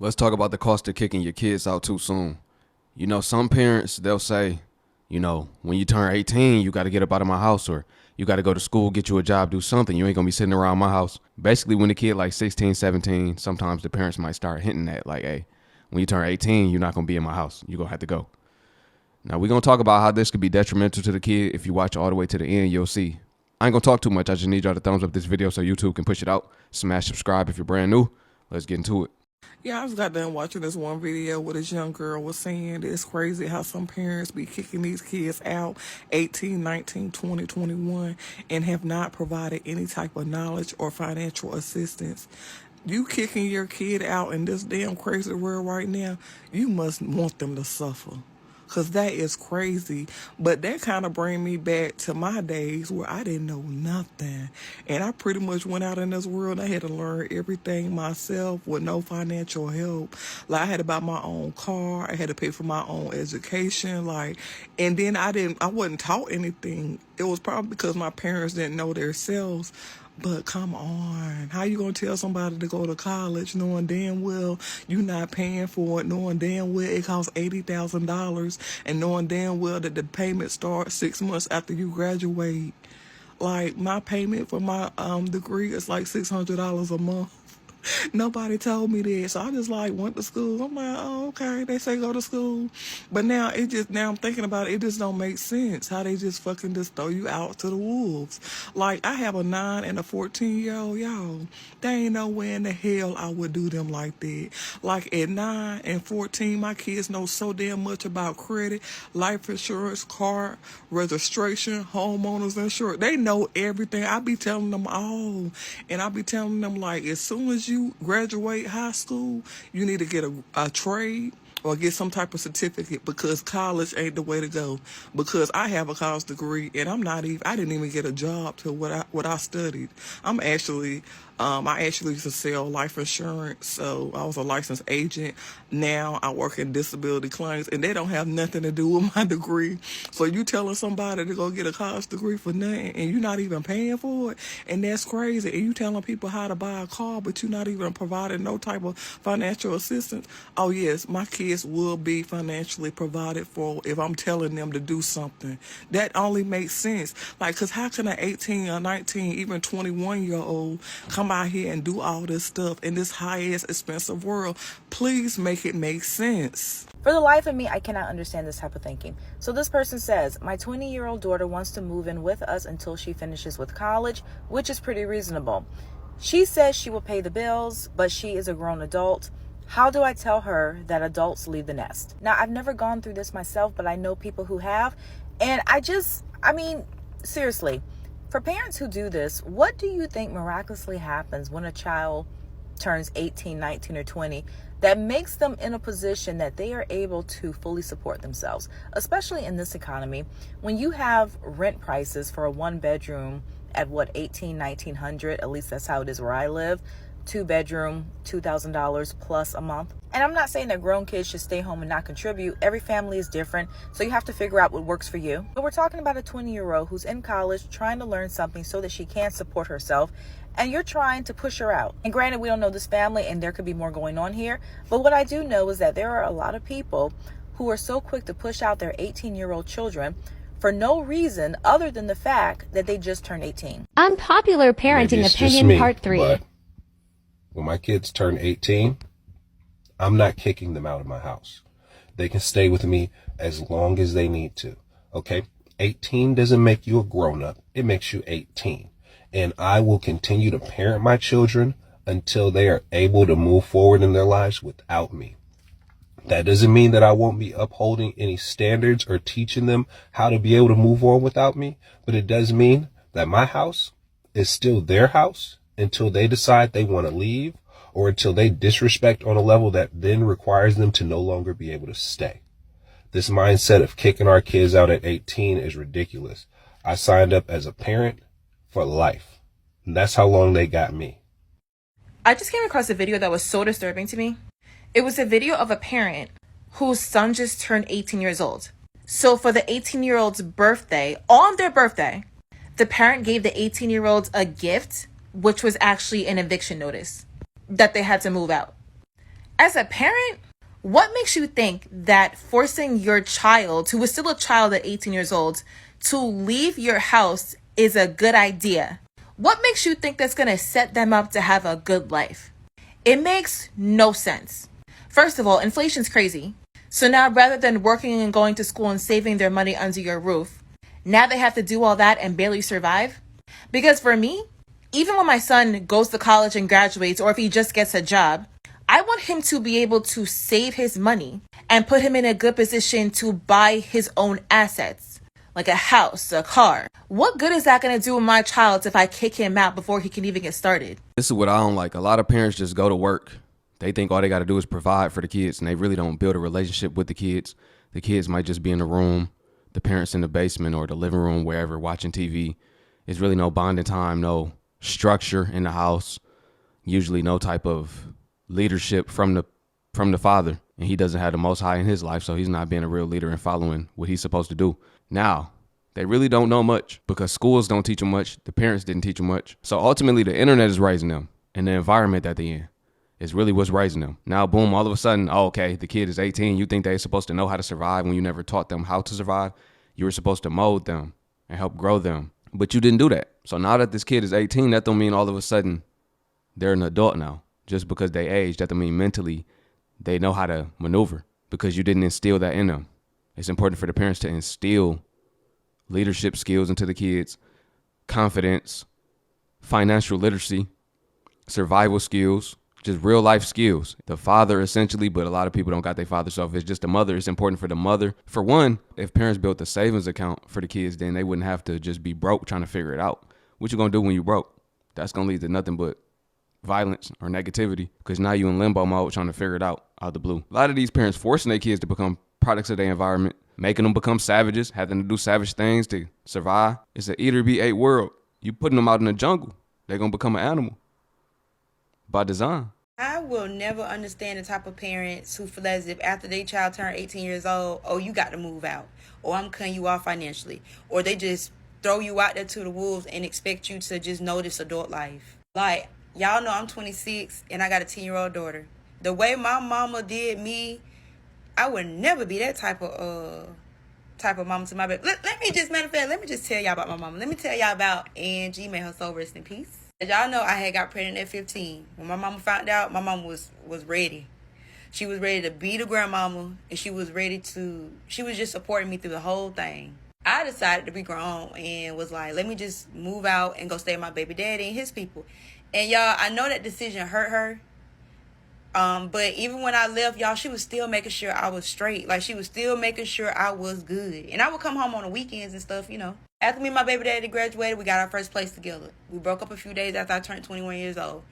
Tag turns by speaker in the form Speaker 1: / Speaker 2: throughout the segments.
Speaker 1: Let's talk about the cost of kicking your kids out too soon. You know, some parents, they'll say, when you turn 18, you got to get up out of my house, or you got to go to school, get you a job, do something. You ain't going to be sitting around my house. Basically, when the kid like 16, 17, sometimes the parents might start hinting at like, hey, when you turn 18, you're not going to be in my house. You're going to have to go. Now, we're going to talk about how this could be detrimental to the kid. If you watch all the way to the end, you'll see. I ain't going to talk too much. I just need y'all to thumbs up this video so YouTube can push it out. Smash subscribe if you're brand new. Let's get into it.
Speaker 2: Yeah, I just got done watching this one video where this young girl was saying that it's crazy how some parents be kicking these kids out 18, 19, 20, 21 and have not provided any type of knowledge or financial assistance. You kicking your kid out in this damn crazy world right now, you must want them to suffer. Because that is crazy. But that kind of bring me back to my days where I didn't know nothing. And I pretty much went out in this world. I had to learn everything myself with no financial help. Like, I had to buy my own car. I had to pay for my own education. And then I wasn't taught anything. It was probably because my parents didn't know themselves. But come on, how you gonna tell somebody to go to college knowing damn well you not paying for it, knowing damn well it costs $80,000, and knowing damn well that the payment starts 6 months after you graduate? Like, my payment for my degree is like $600 a month. Nobody told me that, so I just went to school. I'm like, oh, okay, they say go to school. But now I'm thinking about it, it just don't make sense how they just fucking just throw you out to the wolves. Like, I have a 9 and a 14-year-old, y'all. There ain't no way in the hell I would do them like that. Like, at 9 and 14, my kids know so damn much about credit, life insurance, car registration, homeowners insurance. They know everything. I be telling them all. And I be telling them, like, as soon as you graduate high school, you need to get a trade or get some type of certificate, because college ain't the way to go. Because I have a college degree and I didn't even get a job to what I studied. I actually used to sell life insurance, so I was a licensed agent. Now I work in disability claims, and they don't have nothing to do with my degree. So you telling somebody to go get a college degree for nothing, and you're not even paying for it, and that's crazy. And you telling people how to buy a car, but you're not even providing no type of financial assistance. Oh yes, my kids will be financially provided for if I'm telling them to do something. That only makes sense. Like, cause how can an 18 or 19, even 21-year-old come out here and do all this stuff in this high-ass expensive world? Please make it make sense.
Speaker 3: For the life of me, I cannot understand this type of thinking. So this person says, my 20-year-old daughter wants to move in with us until she finishes with college, which is pretty reasonable. She says she will pay the bills, but she is a grown adult. How do I tell her that adults leave the nest? Now, I've never gone through this myself, but I know people who have. And seriously, for parents who do this, what do you think miraculously happens when a child turns 18, 19, or 20 that makes them in a position that they are able to fully support themselves, especially in this economy, when you have rent prices for a one bedroom at $1,800-$1,900, at least that's how it is where I live, 2-bedroom, $2,000 plus a month. And I'm not saying that grown kids should stay home and not contribute. Every family is different, so you have to figure out what works for you. But we're talking about a 20-year-old who's in college trying to learn something so that she can support herself, and you're trying to push her out. And granted, we don't know this family, and there could be more going on here, but what I do know is that there are a lot of people who are so quick to push out their 18-year-old children for no reason other than the fact that they just turned 18.
Speaker 4: Unpopular parenting opinion part 3.
Speaker 5: But when my kids turn 18, I'm not kicking them out of my house. They can stay with me as long as they need to. Okay? 18 doesn't make you a grown-up. It makes you 18. And I will continue to parent my children until they are able to move forward in their lives without me. That doesn't mean that I won't be upholding any standards or teaching them how to be able to move on without me, but it does mean that my house is still their house until they decide they want to leave, or until they disrespect on a level that then requires them to no longer be able to stay. This mindset of kicking our kids out at 18 is ridiculous. I signed up as a parent for life. And that's how long they got me.
Speaker 6: I just came across a video that was so disturbing to me. It was a video of a parent whose son just turned 18 years old. So for the 18-year-old's birthday, on their birthday, the parent gave the 18-year-olds a gift, which was actually an eviction notice that they had to move out. As a parent, what makes you think that forcing your child, who is still a child at 18 years old, to leave your house is a good idea? What makes you think that's going to set them up to have a good life? It makes no sense. First of all, inflation's crazy. So now rather than working and going to school and saving their money under your roof, now they have to do all that and barely survive? Because for me, even when my son goes to college and graduates, or if he just gets a job, I want him to be able to save his money and put him in a good position to buy his own assets, like a house, a car. What good is that going to do with my child if I kick him out before he can even get started?
Speaker 1: This is what I don't like. A lot of parents just go to work. They think all they got to do is provide for the kids, and they really don't build a relationship with the kids. The kids might just be in the room, the parents in the basement or the living room, wherever, watching TV. There's really no bonding time, no structure in the house, usually no type of leadership from the father, and he doesn't have the Most High in his life, so he's not being a real leader and following what he's supposed to do. Now, they really don't know much because schools don't teach them much. The parents didn't teach them much. So ultimately, the internet is raising them, and the environment that they're in is really what's raising them. Now, boom, all of a sudden, oh, okay, the kid is 18. You think they're supposed to know how to survive when you never taught them how to survive? You were supposed to mold them and help grow them, but you didn't do that. So now that this kid is 18, that don't mean all of a sudden they're an adult now. Just because they age, that don't mean mentally they know how to maneuver, because you didn't instill that in them. It's important for the parents to instill leadership skills into the kids, confidence, financial literacy, survival skills, just real life skills. The father essentially, but a lot of people don't got their father, so if it's just the mother, it's important for the mother. For one, if parents built a savings account for the kids, then they wouldn't have to just be broke trying to figure it out. What you gonna do when you broke? That's gonna lead to nothing but violence or negativity, because now you in limbo mode trying to figure it out the blue. A lot of these parents forcing their kids to become products of their environment, making them become savages, having to do savage things to survive. It's an eat or be ate world. You putting them out in the jungle, they're gonna become an animal by design.
Speaker 7: I will never understand the type of parents who feel as if after their child turn 18 years old, oh, you got to move out, or I'm cutting you off financially, or they just throw you out there to the wolves and expect you to just know this adult life. Like, y'all know I'm 26 and I got a 10-year-old daughter. The way my mama did me, I would never be that type of mama to my baby. Let me just tell y'all about my mama. Let me tell y'all about Angie. May her soul rest in peace. As y'all know, I had got pregnant at 15. When my mama found out, my mama was ready. She was ready to be the grandmama, and she was just supporting me through the whole thing. I decided to be grown and was like, let me just move out and go stay with my baby daddy and his people. And y'all, I know that decision hurt her. But even when I left, y'all, she was still making sure I was straight. Like, she was still making sure I was good. And I would come home on the weekends and stuff, you know. After me and my baby daddy graduated, we got our first place together. We broke up a few days after I turned 21 years old.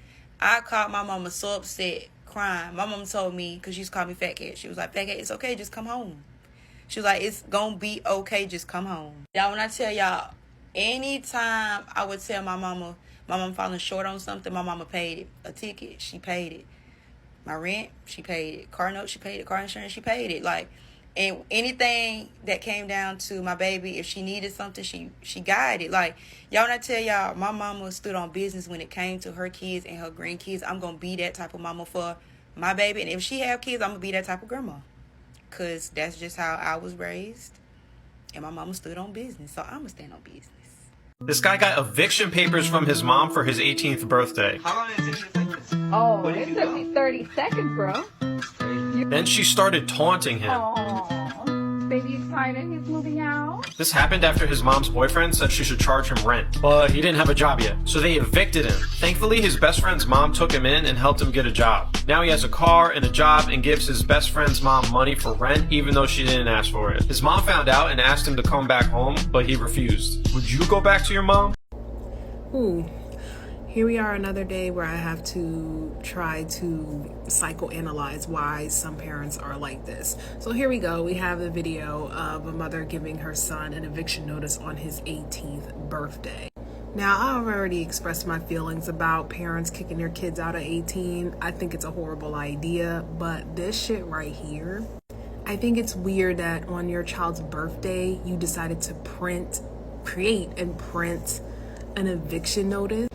Speaker 7: I called my mama so upset, crying. My mama told me, because she used to call me fat cat. She was like, fat cat, it's okay, just come home. She was like, it's gonna be okay, just come home. Y'all, when I tell y'all, anytime I would tell my mama falling short on something, my mama paid it. A ticket, she paid it. My rent, she paid it. Car note, she paid it. Car insurance, she paid it. Like, and anything that came down to my baby, if she needed something, she guided. Like, y'all, when I tell y'all, my mama stood on business when it came to her kids and her grandkids. I'm going to be that type of mama for my baby. And if she have kids, I'm going to be that type of grandma. Because that's just how I was raised. And my mama stood on business. So I'm going to stand on business.
Speaker 8: This guy got eviction papers from his mom for his 18th birthday.
Speaker 9: How long did it take you to take this?
Speaker 4: Oh, it took me 30 seconds, bro.
Speaker 8: Then she started taunting him.
Speaker 4: Aww. Baby excited, he's moving out.
Speaker 8: This happened after his mom's boyfriend said she should charge him rent, but he didn't have a job yet, so they evicted him. Thankfully, his best friend's mom took him in and helped him get a job. Now he has a car and a job and gives his best friend's mom money for rent, even though she didn't ask for it. His mom found out and asked him to come back home, but he refused. Would you go back to your mom?
Speaker 2: Ooh. Here we are, another day where I have to try to psychoanalyze why some parents are like this. So here we go. We have a video of a mother giving her son an eviction notice on his 18th birthday. Now, I've already expressed my feelings about parents kicking their kids out at 18. I think it's a horrible idea, but this shit right here, I think it's weird that on your child's birthday, you decided to create and print an eviction notice.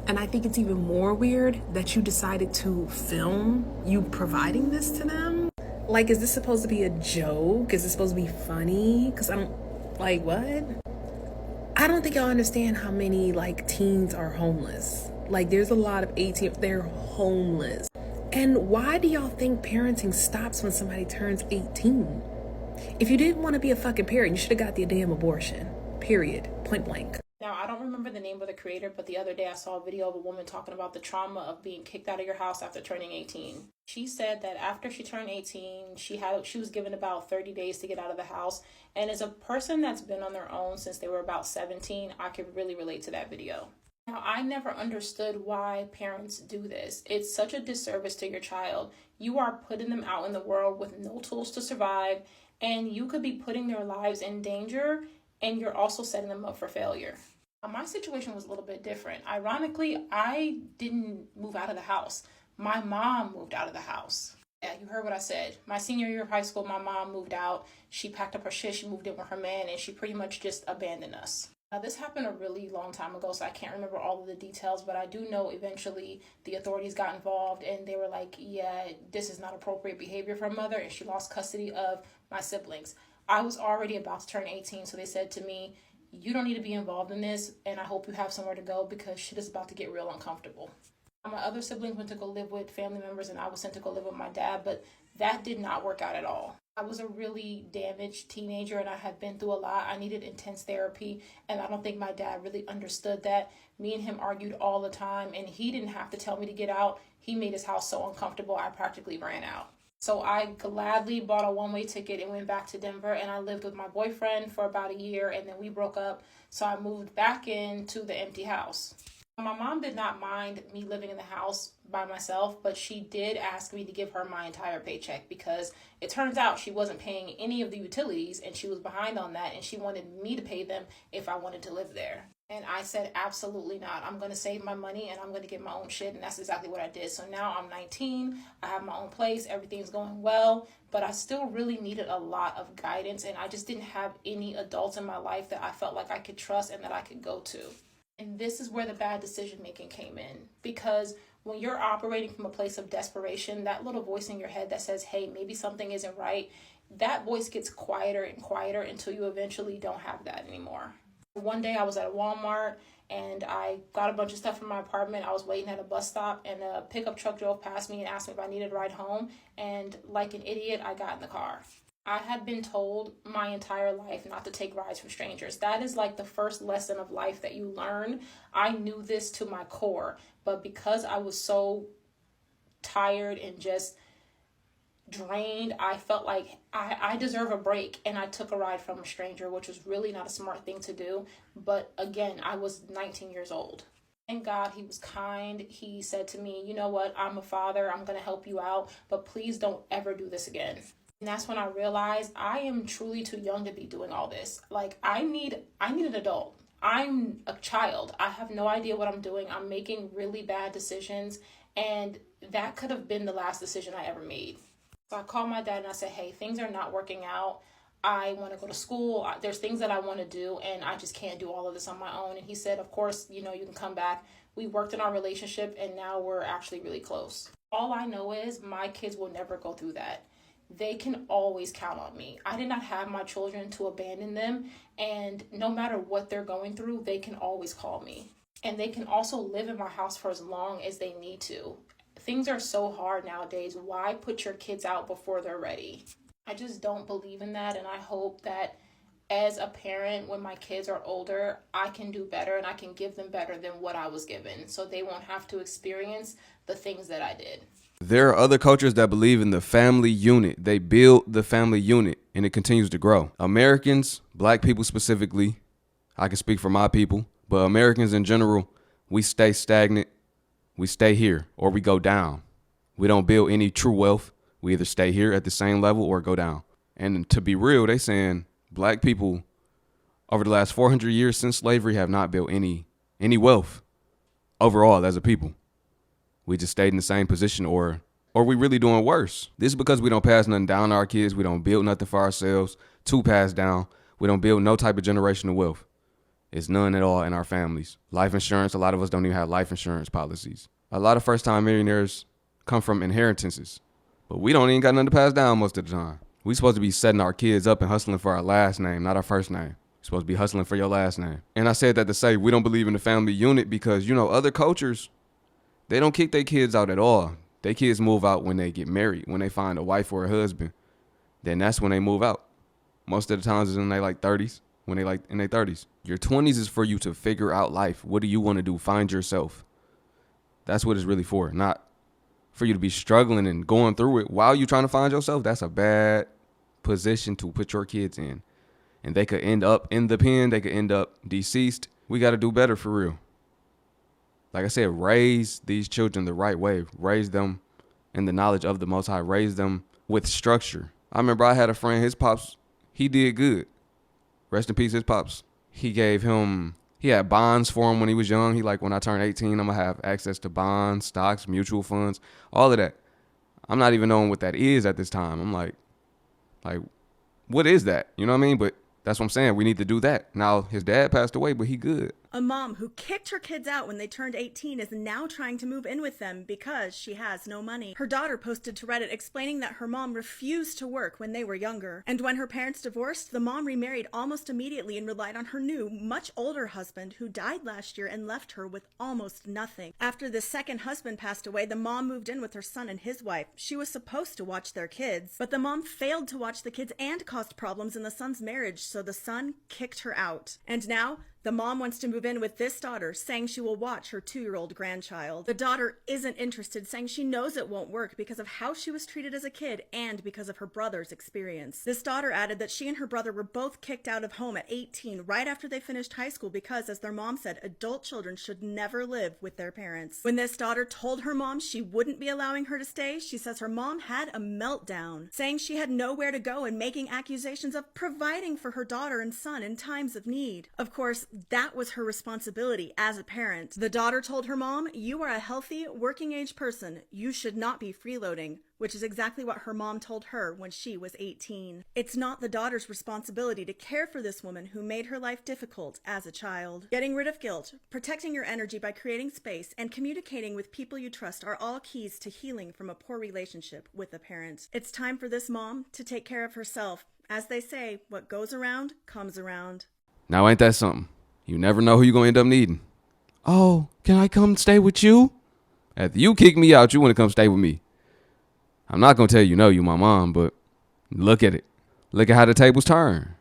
Speaker 9: And I think it's even more weird that you decided to film you providing this to them. Like, is this supposed to be a joke? Is this supposed to be funny? Because I'm like, what? I don't think y'all understand how many like teens are homeless. Like, there's a lot of 18, they're homeless. And why do y'all think parenting stops when somebody turns 18? If you didn't want to be a fucking parent, you should have got the damn abortion. Period. Point blank.
Speaker 6: Now, I don't remember the name of the creator, but the other day I saw a video of a woman talking about the trauma of being kicked out of your house after turning 18. She said that after she turned 18, she was given about 30 days to get out of the house. And as a person that's been on their own since they were about 17, I could really relate to that video. Now, I never understood why parents do this. It's such a disservice to your child. You are putting them out in the world with no tools to survive, and you could be putting their lives in danger, and you're also setting them up for failure. My situation was a little bit different. Ironically, I didn't move out of the house. My mom moved out of the house. Yeah, you heard what I said. My senior year of high school, my mom moved out. She packed up her shit, she moved in with her man, and she pretty much just abandoned us. Now, this happened a really long time ago, so I can't remember all of the details, but I do know eventually the authorities got involved and they were like, yeah, this is not appropriate behavior for a mother, and she lost custody of my siblings. I was already about to turn 18, so they said to me, you don't need to be involved in this, and I hope you have somewhere to go because shit is about to get real uncomfortable. My other siblings went to go live with family members, and I was sent to go live with my dad, but that did not work out at all. I was a really damaged teenager, and I had been through a lot. I needed intense therapy, and I don't think my dad really understood that. Me and him argued all the time, and he didn't have to tell me to get out. He made his house so uncomfortable, I practically ran out. So I gladly bought a one-way ticket and went back to Denver, and I lived with my boyfriend for about a year, and then we broke up. So I moved back into the empty house. My mom did not mind me living in the house by myself, but she did ask me to give her my entire paycheck because it turns out she wasn't paying any of the utilities and she was behind on that, and she wanted me to pay them if I wanted to live there. And I said, absolutely not. I'm going to save my money and I'm going to get my own shit. And that's exactly what I did. So now I'm 19. I have my own place. Everything's going well. But I still really needed a lot of guidance. And I just didn't have any adults in my life that I felt like I could trust and that I could go to. And this is where the bad decision making came in. Because when you're operating from a place of desperation, that little voice in your head that says, hey, maybe something isn't right, that voice gets quieter and quieter until you eventually don't have that anymore. One day I was at Walmart and I got a bunch of stuff from my apartment. I was waiting at a bus stop and a pickup truck drove past me and asked me if I needed a ride home. And like an idiot, I got in the car. I had been told my entire life not to take rides from strangers. That is like the first lesson of life that you learn. I knew this to my core, but because I was so tired and just drained, I felt like I deserve a break, and I took a ride from a stranger, which was really not a smart thing to do. But again, I was 19 years old. Thank God he was kind. He said to me, you know what, I'm a father, I'm going to help you out, but please don't ever do this again. And that's when I realized I am truly too young to be doing all this. Like, I need an adult. I'm a child. I have no idea what I'm doing. I'm making really bad decisions, and that could have been the last decision I ever made. So I called my dad and I said, hey, things are not working out. I want to go to school. There's things that I want to do, and I just can't do all of this on my own. And he said, of course, you can come back. We worked in our relationship, and now we're actually really close. All I know is my kids will never go through that. They can always count on me. I did not have my children to abandon them, and no matter what they're going through, they can always call me. And they can also live in my house for as long as they need to. Things are so hard nowadays. Why put your kids out before they're ready? I just don't believe in that, and I hope that as a parent, when my kids are older, I can do better and I can give them better than what I was given, so they won't have to experience the things that I did.
Speaker 1: There are other cultures that believe in the family unit. They build the family unit, and it continues to grow. Americans, black people specifically, I can speak for my people, but Americans in general, we stay stagnant. We stay here or we go down. We don't build any true wealth. We either stay here at the same level or go down. And to be real, they saying black people over the last 400 years since slavery have not built any wealth overall as a people. We just stayed in the same position or we really doing worse. This is because we don't pass nothing down to our kids. We don't build nothing for ourselves to pass down. We don't build no type of generational wealth. It's none at all in our families. Life insurance, a lot of us don't even have life insurance policies. A lot of first-time millionaires come from inheritances, but we don't even got nothing to pass down most of the time. We supposed to be setting our kids up and hustling for our last name, not our first name. You're supposed to be hustling for your last name. And I said that to say we don't believe in the family unit because, you know, other cultures, they don't kick their kids out at all. Their kids move out when they get married, when they find a wife or a husband. Then that's when they move out. Most of the times it's in their like 30s, when they like in their 30s. Your 20s is for you to figure out life. What do you want to do? Find yourself. That's what it's really for, not for you to be struggling and going through it while you're trying to find yourself. That's a bad position to put your kids in. And they could end up in the pen. They could end up deceased. We got to do better for real. Like I said, raise these children the right way. Raise them in the knowledge of the Most High. Raise them with structure. I remember I had a friend, his pops, he did good. Rest in peace, his pops. He had bonds for him when he was young. He like, when I turn 18, I'm going to have access to bonds, stocks, mutual funds, all of that. I'm not even knowing what that is at this time. I'm like, what is that? You know what I mean? But that's what I'm saying. We need to do that. Now, his dad passed away, but he good.
Speaker 10: A mom who kicked her kids out when they turned 18 is now trying to move in with them because she has no money. Her daughter posted to Reddit explaining that her mom refused to work when they were younger. And when her parents divorced, the mom remarried almost immediately and relied on her new, much older husband who died last year and left her with almost nothing. After the second husband passed away, the mom moved in with her son and his wife. She was supposed to watch their kids, but the mom failed to watch the kids and caused problems in the son's marriage, so the son kicked her out. And now, the mom wants to move in with this daughter, saying she will watch her 2-year-old grandchild. The daughter isn't interested, saying she knows it won't work because of how she was treated as a kid and because of her brother's experience. This daughter added that she and her brother were both kicked out of home at 18 right after they finished high school because, as their mom said, adult children should never live with their parents. When this daughter told her mom she wouldn't be allowing her to stay, she says her mom had a meltdown, saying she had nowhere to go and making accusations of providing for her daughter and son in times of need. Of course, that was her responsibility as a parent. The daughter told her mom, "You are a healthy, working-age person. You should not be freeloading," which is exactly what her mom told her when she was 18. It's not the daughter's responsibility to care for this woman who made her life difficult as a child. Getting rid of guilt, protecting your energy by creating space, and communicating with people you trust are all keys to healing from a poor relationship with a parent. It's time for this mom to take care of herself. As they say, what goes around comes around.
Speaker 1: Now, ain't that something? You never know who you're going to end up needing. Oh, can I come stay with you? After you kick me out, you want to come stay with me. I'm not going to tell you no, you my mom, but look at it. Look at how the tables turn.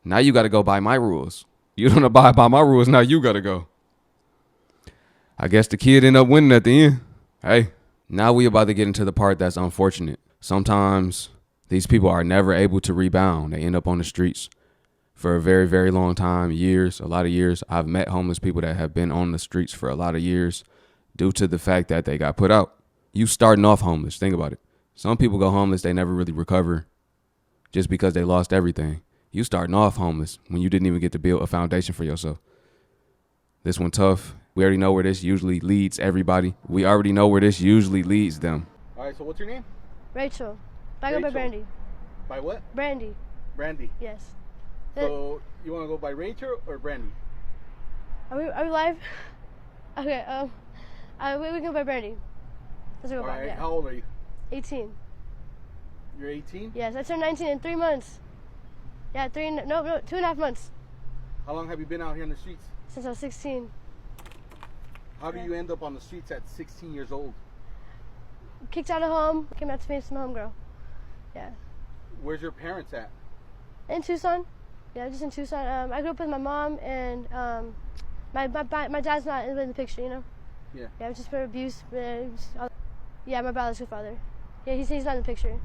Speaker 1: Now you got to go by my rules. You don't abide by my rules, now you got to go. I guess the kid ended up winning at the end. Hey, now we about to get into the part that's unfortunate. Sometimes these people are never able to rebound. They end up on the streets for a very, very long time, a lot of years. I've met homeless people that have been on the streets for a lot of years due to the fact that they got put out. You starting off homeless, think about it. Some people go homeless, they never really recover just because they lost everything. You starting off homeless when you didn't even get to build a foundation for yourself. This one tough. We already know where this usually leads everybody. We already know where this usually leads them.
Speaker 11: All right, so what's your name?
Speaker 12: Rachel. I go by Brandy.
Speaker 11: By what?
Speaker 12: Brandy.
Speaker 11: Brandy.
Speaker 12: Yes.
Speaker 11: So you want to go by Rachel or Brandy?
Speaker 12: Are we live? Okay. We can go by Brandy. Let's go
Speaker 11: All
Speaker 12: by.
Speaker 11: right.
Speaker 12: Yeah.
Speaker 11: How old are you?
Speaker 12: 18.
Speaker 11: You're 18?
Speaker 12: Yes, I turned 19 in 3 months. Yeah, 2.5 months.
Speaker 11: How long have you been out here on the streets?
Speaker 12: Since I was 16.
Speaker 11: How do you end up on the streets at 16 years old?
Speaker 12: Kicked out of home. Came out to me some homegirl. Yeah.
Speaker 11: Where's your parents at?
Speaker 12: In Tucson. Yeah, just in Tucson. I grew up with my mom, and my dad's not in the picture, you know?
Speaker 11: Yeah.
Speaker 12: Yeah, it was just for abuse. Yeah, my biological father. Yeah, he's not in the picture.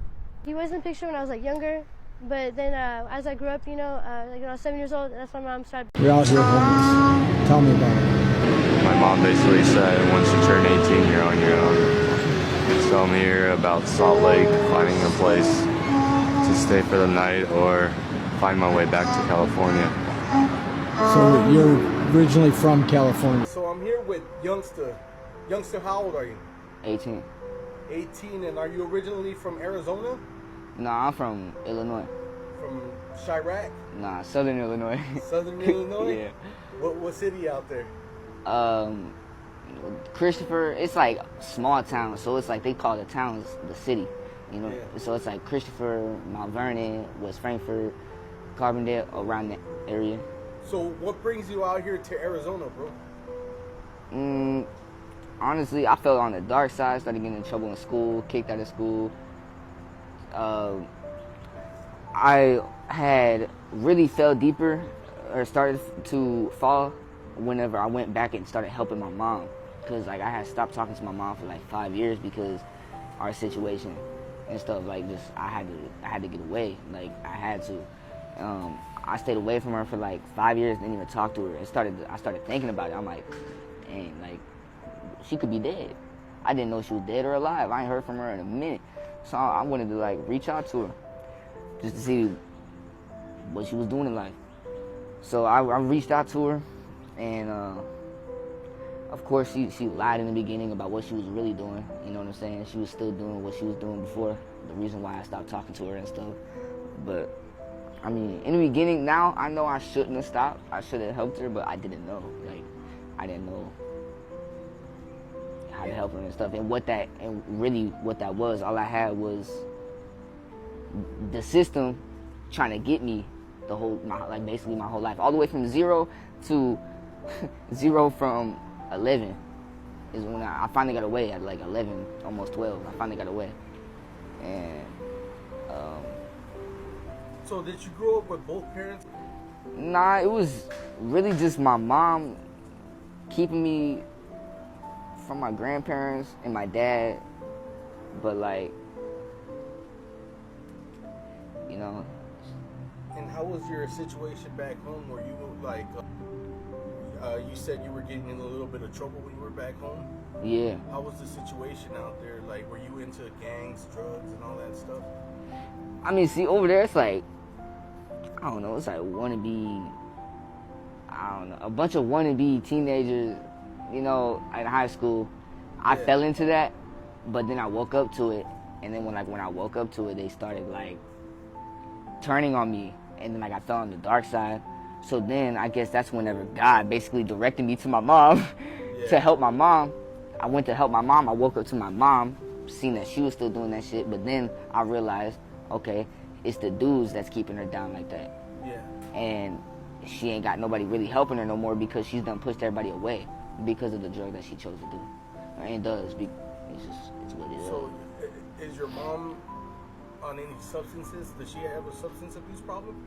Speaker 12: He was in the picture when I was like younger, but then as I grew up, you know, like when I was 7 years old, that's when my mom started.
Speaker 13: You're out here homeless. Tell me about it.
Speaker 14: My mom basically said once you turn 18, you're on your own. So I'm here about Salt Lake, finding a place to stay for the night or find my way back to California.
Speaker 13: So you're originally from California?
Speaker 11: So I'm here with Youngster. Youngster, how old are you?
Speaker 15: 18.
Speaker 11: 18, and are you originally from Arizona?
Speaker 15: No, I'm from Illinois.
Speaker 11: From Chirac?
Speaker 15: Nah, Southern Illinois.
Speaker 11: Southern Illinois?
Speaker 15: Yeah.
Speaker 11: What city out there?
Speaker 15: Christopher, it's like small town, so it's like they call the towns the city, you know.
Speaker 11: Yeah.
Speaker 15: So it's like Christopher, Mount Vernon, West Frankfort, Carbondale, around that area.
Speaker 11: So what brings you out here to Arizona, bro?
Speaker 15: Honestly, I fell on the dark side, started getting in trouble in school, kicked out of school. I had really fell deeper, or started to fall whenever I went back and started helping my mom. Because like I had stopped talking to my mom for like 5 years because our situation and stuff, like just I had to get away. Like I had to. I stayed away from her for like 5 years, didn't even talk to her. I started thinking about it. I'm like, dang, like she could be dead. I didn't know she was dead or alive. I ain't heard from her in a minute. So I wanted to like reach out to her just to see what she was doing in life. So I reached out to her, and of course she lied in the beginning about what she was really doing. You know what I'm saying? She was still doing what she was doing before. The reason why I stopped talking to her and stuff. But I mean, in the beginning, now I know I shouldn't have stopped. I should have helped her, but I didn't know. Like I didn't know how to help her and stuff. And what that was, all I had was the system trying to get me basically my whole life, all the way from 0 to 0 from 11 is when I finally got away at like 11, almost 12. I finally got away. And
Speaker 11: so did you grow up with both parents?
Speaker 15: Nah, it was really just my mom keeping me from my grandparents and my dad. But like, you know.
Speaker 11: And how was your situation back home? Were you like, you said you were getting in a little bit of trouble when you were back home?
Speaker 15: Yeah.
Speaker 11: How was the situation out there? Like, were you into gangs, drugs, and all that stuff?
Speaker 15: I mean, see, over there, it's like, I don't know, it's like a bunch of wannabe teenagers, you know, in high school. I fell into that, but then I woke up to it. And then when I woke up to it, they started like turning on me. And then like I fell on the dark side. So then I guess that's whenever God basically directed me to my mom to help my mom. I went to help my mom. I woke up to my mom, seen that she was still doing that shit. But then I realized, okay, it's the dudes that's keeping her down like that.
Speaker 11: Yeah.
Speaker 15: And she ain't got nobody really helping her no more because she's done pushed everybody away because of the drug that she chose to do. And does. It's what it is.
Speaker 11: So is your mom on any substances? Does she have a substance abuse problem?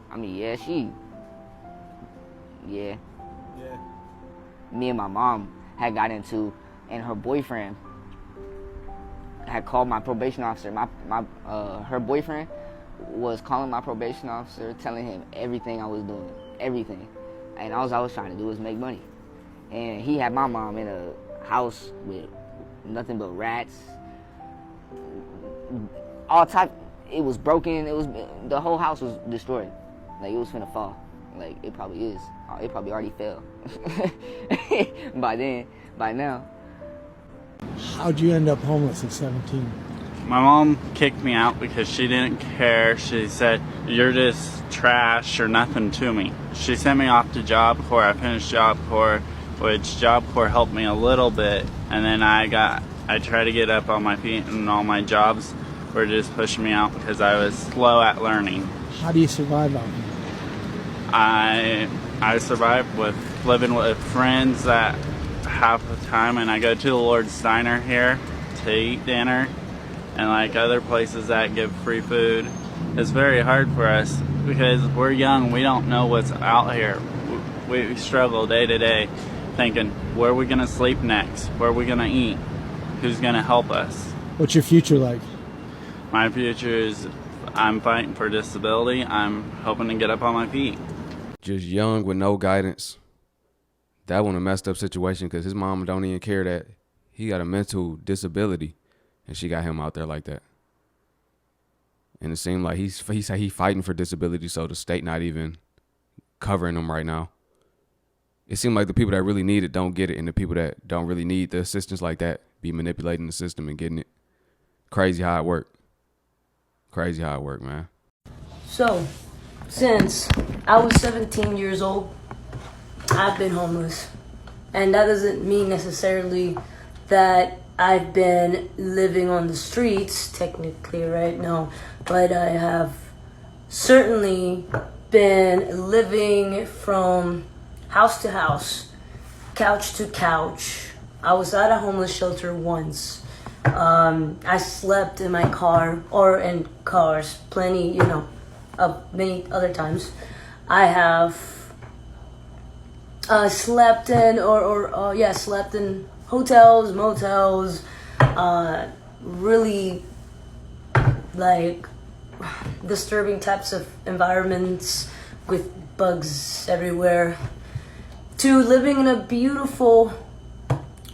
Speaker 15: I mean, yeah.
Speaker 11: Yeah.
Speaker 15: Me and my mom had got into, and her boyfriend had called my probation officer. Her boyfriend was calling my probation officer, telling him everything I was doing, everything. And all I was trying to do was make money. And he had my mom in a house with nothing but rats, all type. It was broken. The whole house was destroyed. Like it was finna fall. Like it probably is. It probably already fell by now.
Speaker 13: How'd you end up homeless at 17?
Speaker 16: My mom kicked me out because she didn't care. She said, "You're just trash or nothing to me." She sent me off to Job Corps. I finished Job Corps, which Job Corps helped me a little bit. And then I tried to get up on my feet, and all my jobs were just pushing me out because I was slow at learning.
Speaker 13: How do you survive out here?
Speaker 16: I survived with living with friends that half the time, and I go to the Lord's Diner here to eat dinner, and like other places that give free food. It's very hard for us because we're young. We don't know what's out here. We struggle day to day thinking, where are we going to sleep next? Where are we going to eat? Who's going to help us?
Speaker 13: What's your future like?
Speaker 16: My future is I'm fighting for disability. I'm hoping to get up on my feet.
Speaker 1: Just young with no guidance. That one a messed up situation because his mom don't even care that he got a mental disability and she got him out there like that. And it seemed like he said he fighting for disability, so the state not even covering him right now. It seemed like the people that really need it don't get it, and the people that don't really need the assistance like that be manipulating the system and getting it. Crazy how it work. Crazy how it work, man.
Speaker 17: So, since I was 17 years old, I've been homeless. And that doesn't mean necessarily that I've been living on the streets, technically, right? No. But I have certainly been living from house to house, couch to couch. I was at a homeless shelter once. I slept in my car, or in cars, plenty, many other times. I have slept in, slept in hotels, motels, really like disturbing types of environments with bugs everywhere, to living in a beautiful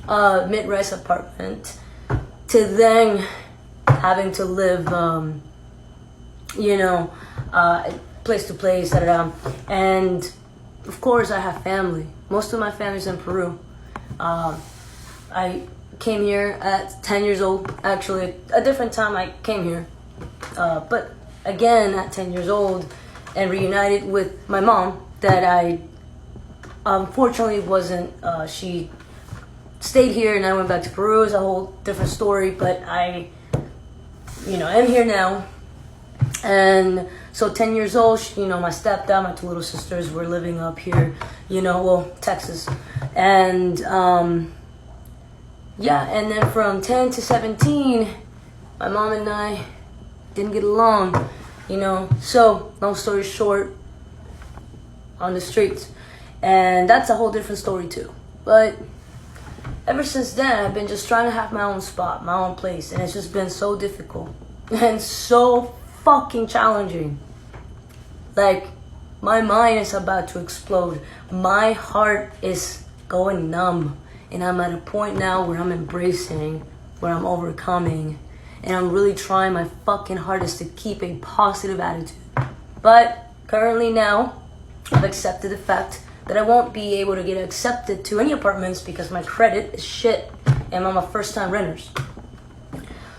Speaker 17: mid-rise apartment, to then having to live, place to place, and of course I have family. Most of my family's in Peru. I came here at 10 years old. Actually, a different time I came here. But again, at 10 years old, and reunited with my mom that I unfortunately wasn't, she stayed here and I went back to Peru. It's a whole different story, but I'm here now. And so 10 years old, my stepdad, my two little sisters were living up here, Texas. And, and then from 10 to 17, my mom and I didn't get along, So, long story short, on the streets. And that's a whole different story too. But ever since then, I've been just trying to have my own spot, my own place. And it's just been so difficult and so fucking challenging. Like, my mind is about to explode. My heart is going numb. And I'm at a point now where I'm embracing, where I'm overcoming. And I'm really trying my fucking hardest to keep a positive attitude. But currently now, I've accepted the fact that I won't be able to get accepted to any apartments because my credit is shit and I'm a first-time renters.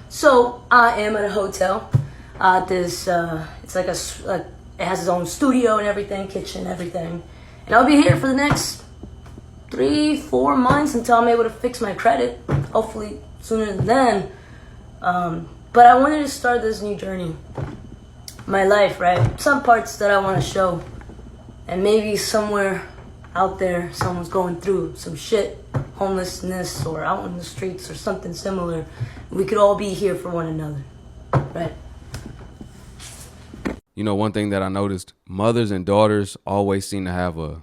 Speaker 17: So I am at a hotel. It's like it has its own studio and everything, kitchen, everything. And I'll be here for the next 3-4 months until I'm able to fix my credit. Hopefully sooner than then. But I wanted to start this new journey. My life, right? Some parts that I want to show. And maybe somewhere out there, someone's going through some shit, homelessness, or out on the streets, or something similar. We could all be here for one another, right?
Speaker 1: One thing that I noticed, mothers and daughters always seem to have a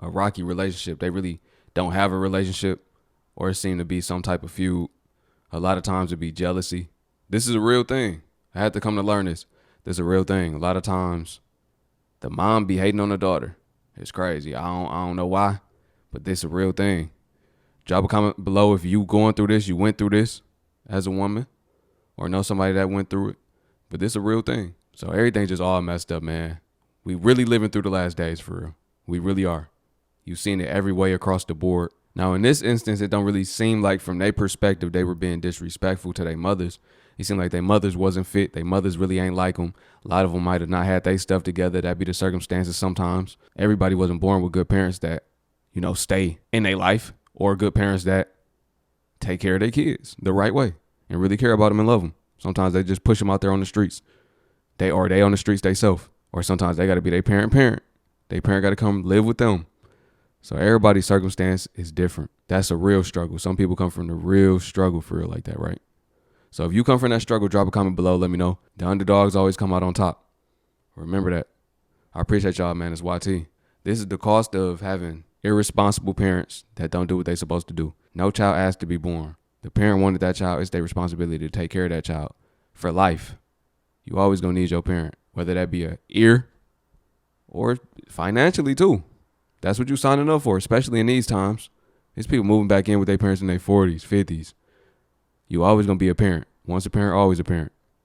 Speaker 1: rocky relationship. They really don't have a relationship, or it seem to be some type of feud. A lot of times it'd be jealousy. This is a real thing. I had to come to learn this. This is a real thing. A lot of times the mom be hating on the daughter. It's crazy. I don't know why, but this is a real thing. Drop a comment below if you going through this, you went through this as a woman, or know somebody that went through it. But this is a real thing. So everything just all messed up, man. We really living through the last days for real. We really are. You've seen it every way across the board. Now, in this instance, it don't really seem like from their perspective they were being disrespectful to their mothers. It seemed like their mothers wasn't fit. Their mothers really ain't like them. A lot of them might have not had their stuff together. That'd be the circumstances sometimes. Everybody wasn't born with good parents that, stay in their life, or good parents that take care of their kids the right way and really care about them and love them. Sometimes they just push them out there on the streets. They on the streets themselves. Or sometimes they got to be their parent. Their parent got to come live with them. So everybody's circumstance is different. That's a real struggle. Some people come from the real struggle for real like that, right? So if you come from that struggle, drop a comment below. Let me know. The underdogs always come out on top. Remember that. I appreciate y'all, man. It's YT. This is the cost of having irresponsible parents that don't do what they're supposed to do. No child asked to be born. The parent wanted that child. It's their responsibility to take care of that child for life. You always gonna need your parent, whether that be a ear or financially too. That's what you signing up for, especially in these times. There's people moving back in with their parents in their 40s, 50s. You always going to be a parent. Once a parent, always a parent.